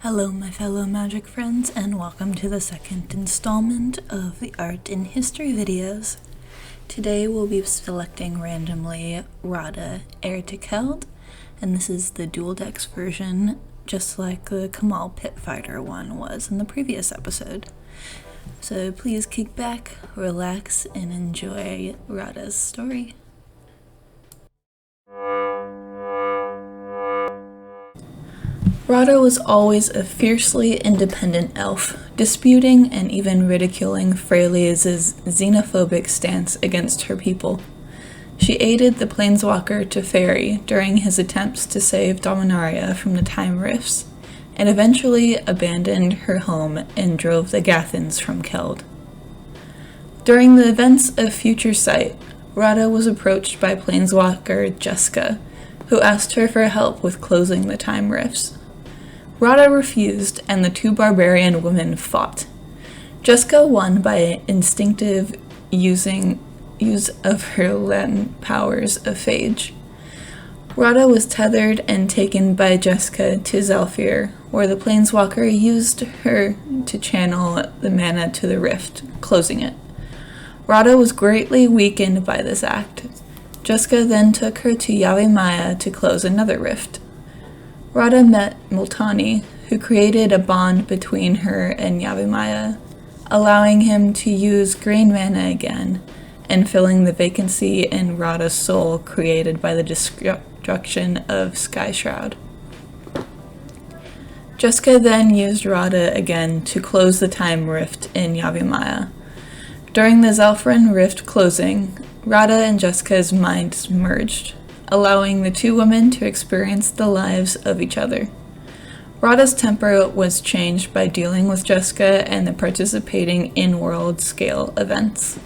Hello my fellow magic friends, and welcome to the second installment of the art and history videos. Today we'll be selecting randomly Radha, Heir to Keld, and this is the dual decks version, just like the Kamal Pitfighter one was in the previous episode. So please kick back, relax, and enjoy Radha's story. Radha was always a fiercely independent elf, disputing and even ridiculing Freylia's xenophobic stance against her people. She aided the planeswalker Teferi during his attempts to save Dominaria from the Time Rifts, and eventually abandoned her home and drove the Gathens from Keld. During the events of Future Sight, Radha was approached by planeswalker Jessica, who asked her for help with closing the Time Rifts. Radha refused, and the two barbarian women fought. Jessica won by instinctive use of her latent powers of phage. Radha was tethered and taken by Jessica to Zhalfir, where the planeswalker used her to channel the mana to the rift, closing it. Radha was greatly weakened by this act. Jessica then took her to Yavimaya to close another rift. Radha met Multani, who created a bond between her and Yavimaya, allowing him to use green mana again, and filling the vacancy in Radha's soul created by the destruction of Sky Shroud. Jessica then used Radha again to close the Time Rift in Yavimaya. During the Zhalfir Rift closing, Radha and Jessica's minds merged, allowing the two women to experience the lives of each other. Radha's temper was changed by dealing with Jessica and the participating in-world scale events.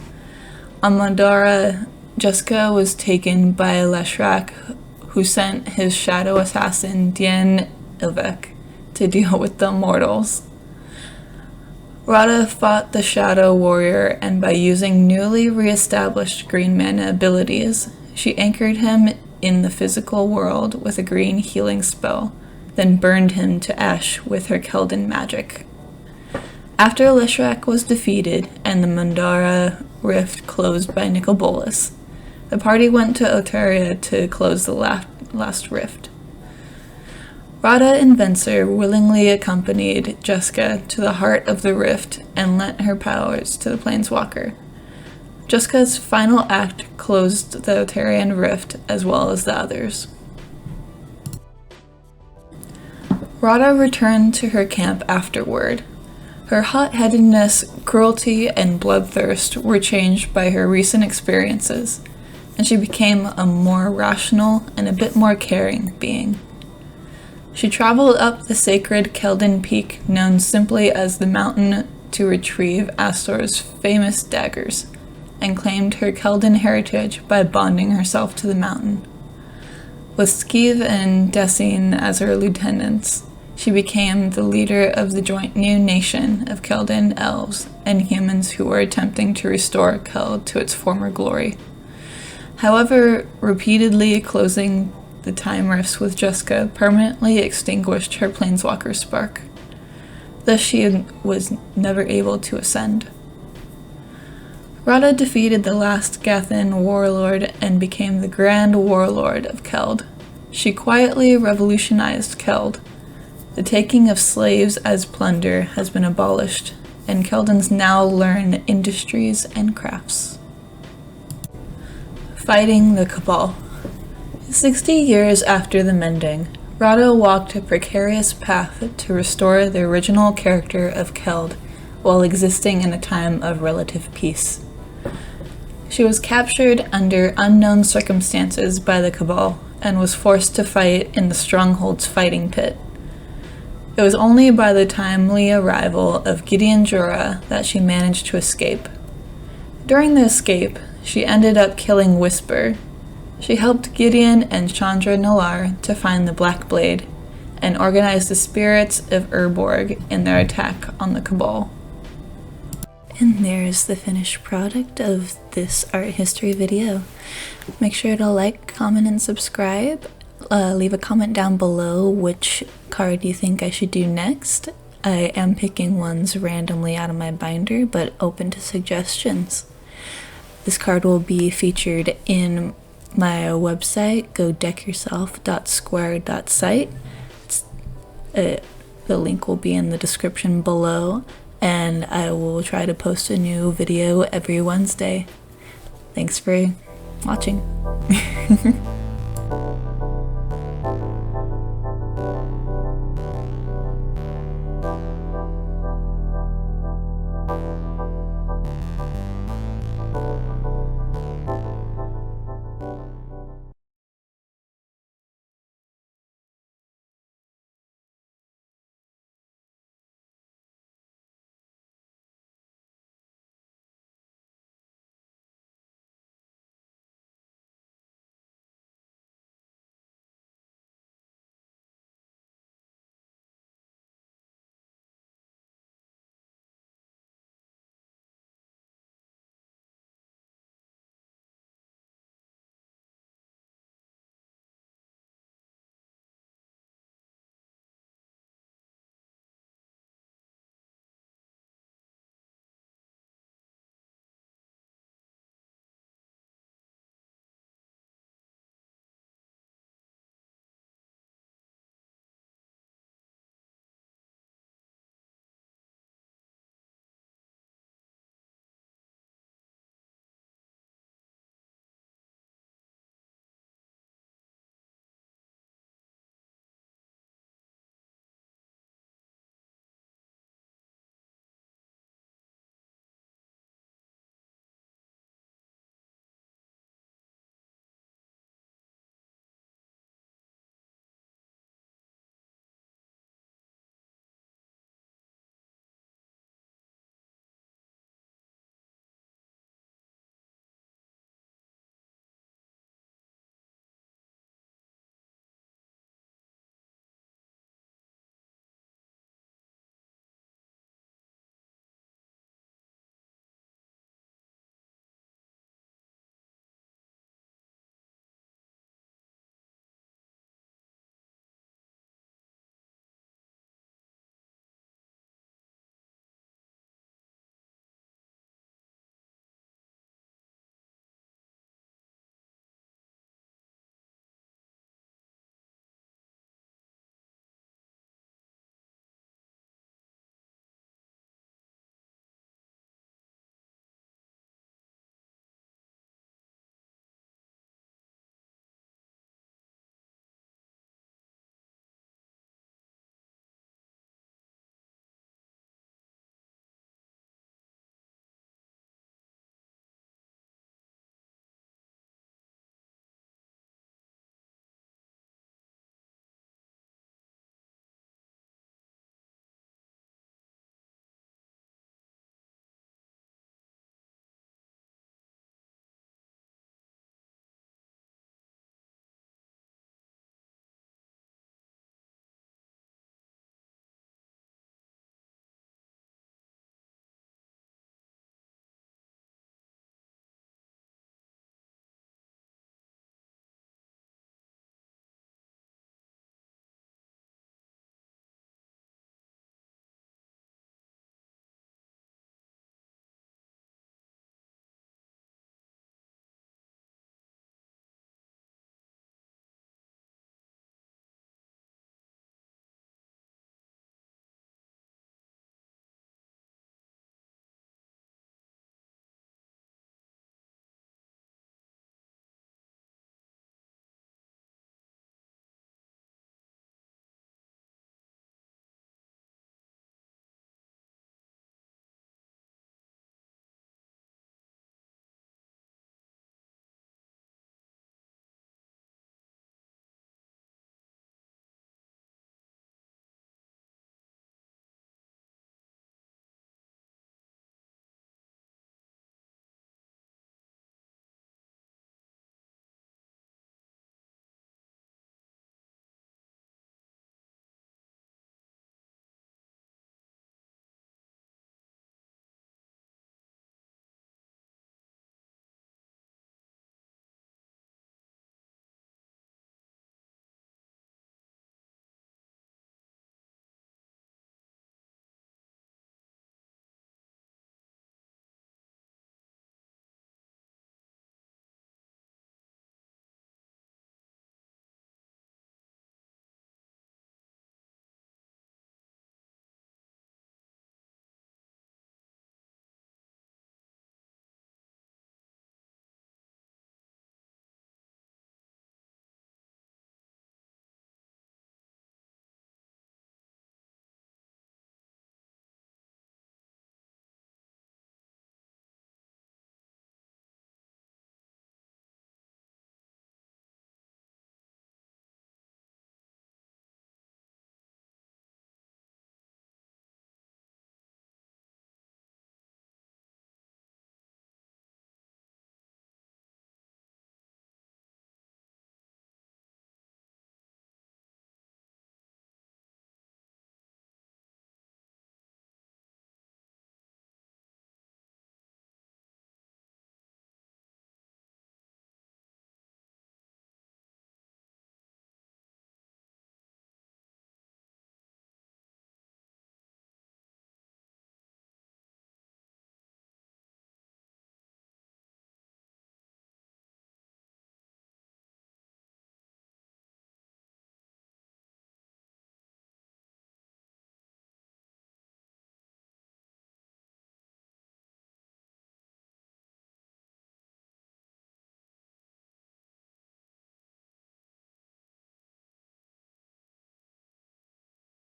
On Mandara, Jessica was taken by Leshrac, who sent his shadow assassin Dien Ilvek to deal with the mortals. Radha fought the Shadow Warrior, and by using newly re-established green mana abilities, she anchored him in the physical world with a green healing spell, then burned him to ash with her Kelden magic. After Leshrac was defeated and the Mandara Rift closed by Nicol, the party went to Oteria to close the last rift. Radha and Venser willingly accompanied Jessica to the heart of the rift and lent her powers to the planeswalker. Jessica's final act closed the Otarian Rift as well as the others. Radha returned to her camp afterward. Her hot-headedness, cruelty, and bloodthirst were changed by her recent experiences, and she became a more rational and a bit more caring being. She traveled up the sacred Kelden peak known simply as the Mountain to retrieve Astor's famous daggers, and claimed her Kelden heritage by bonding herself to the mountain. With Skeev and Dessine as her lieutenants, she became the leader of the joint new nation of Kelden elves and humans who were attempting to restore Keld to its former glory. However, repeatedly closing the Time Rifts with Jessica permanently extinguished her planeswalker spark. Thus she was never able to ascend. Radha defeated the last Gathen warlord and became the Grand Warlord of Keld. She quietly revolutionized Keld. The taking of slaves as plunder has been abolished, and Keldans now learn industries and crafts. Fighting the Cabal. 60 years after the Mending, Radha walked a precarious path to restore the original character of Keld while existing in a time of relative peace. She was captured under unknown circumstances by the Cabal and was forced to fight in the Stronghold's fighting pit. It was only by the timely arrival of Gideon Jura that she managed to escape. During the escape, she ended up killing Whisper. She helped Gideon and Chandra Nalar to find the Black Blade and organize the spirits of Urborg in their attack on the Cabal. And there's the finished product of this art history video. Make sure to like, comment, and subscribe. Leave a comment down below which card you think I should do next. I am picking ones randomly out of my binder, but open to suggestions. This card will be featured in my website, godeckyyourself.square.site. The link will be in the description below, and I will try to post a new video every Wednesday. Thanks for watching.